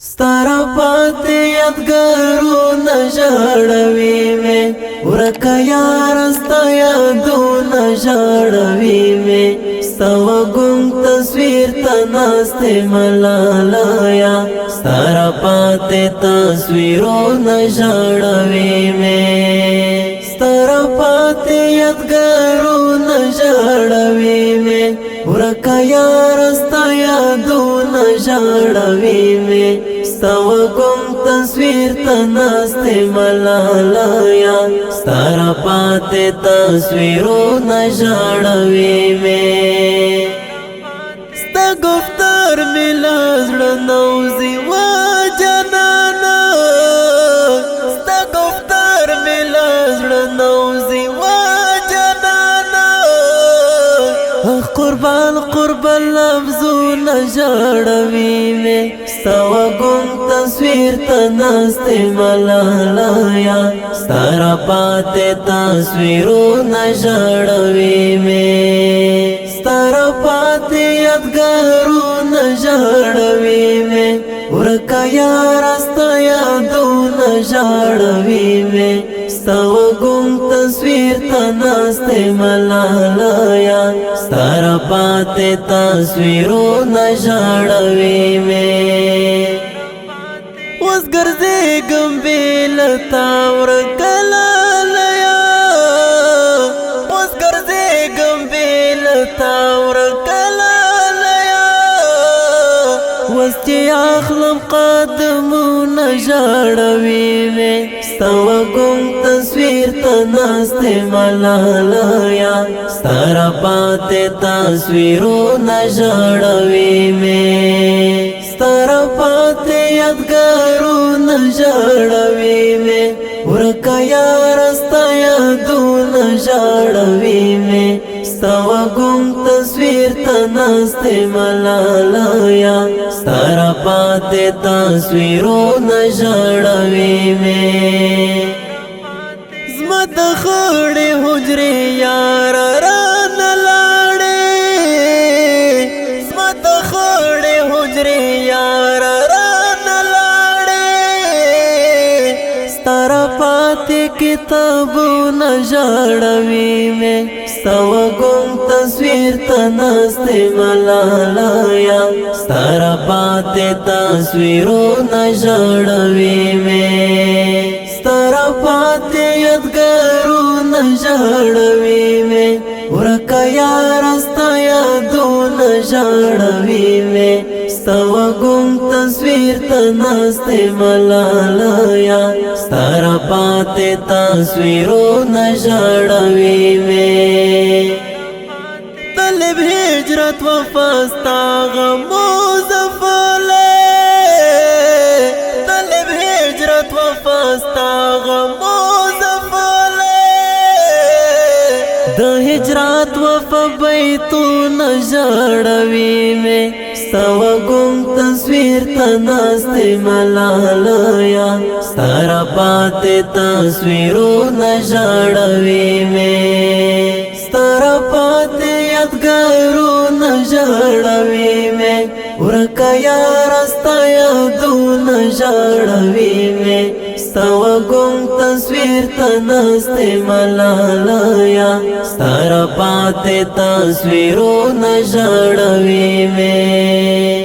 ستارا پاتے یادگارونه ژړوي مې ورکه یار ستا یادونه ژړوي مې ستا وږم تصویر ته ناستې ملالیه ستارا پاتے تصویرونه ژړوي مې ستارا پاتے یادگارونه ژړوي مې ورکه یار ستا یادونه ژړوي مې ستا وږم تصویر ته ناستې ملالیه ستاره پاتې تصویرونه ژړوي مې ستا گفتار مې له زړه نوځي وا جانانه ستا گفتار مې له زړه نوځي وا جانانه قربان قربان لفظونه ژړوي مې ستا وږم تصویر ته ناستې ملالیه ستاره پاتې تصویرونه ژړوي مې ستاره پاتې یادګارونه ژړوي مې ورکه یاره ستا یادونه ژړوي مې ستا وږم تصویر ته ناستې ملالیه ستاره پاتې تصویرونه ژړوي مې اوس ګرځېږم بې له تا ورکه لالیه اوس ګرځېږم بې له تا ورکه لالیه اوس چې اخلم قدمونه ژړوي مې ستا وږم تصویر ته ناستې ملالیه ستاره پاتې تصویرونه ژړوي مې ستاره پاتې یادګارونه ژړوي مې ورکه یاره ستا یادونه ژړوي مې ستا وږم تصویر ته ناستې ملالیه ستاره پاتې تصویرونه ژړوي مې زما د خړې حجرې یاره رانه لاړې زما د خړې حجرې یاره رانه لاړې ستاره پاتې کتابونه ژړوي مې ستا وږم تصویر ته ناستې ملالیه ستاره پاتې تصویرونه ژړوي مې ستاره پاتې یادګارونه ژړوي مې ورکه یاره ستا یادونه ژړوي مې ستا وږم تصویر ته ناستې ملالیه ستاره پاتې تصویرونه ژړوي مې طالب هجرت وفا ستا غمو زفلی طالب هجرت وفا ستا غمو زفلی د هجرت وفا بیتونه ژړوي مې ستا وږم تصویر ته ناستې ملالیه ستاره پاتې تصویرونه ژړوي مې ستاره پاتې یادګارونه ژړوي مې ورکه یاره ستا یادونه ژړوي مې ستا وږم تصویر ته ناستې ملالیه ستاره پاتې تصویرونه ژړوي مې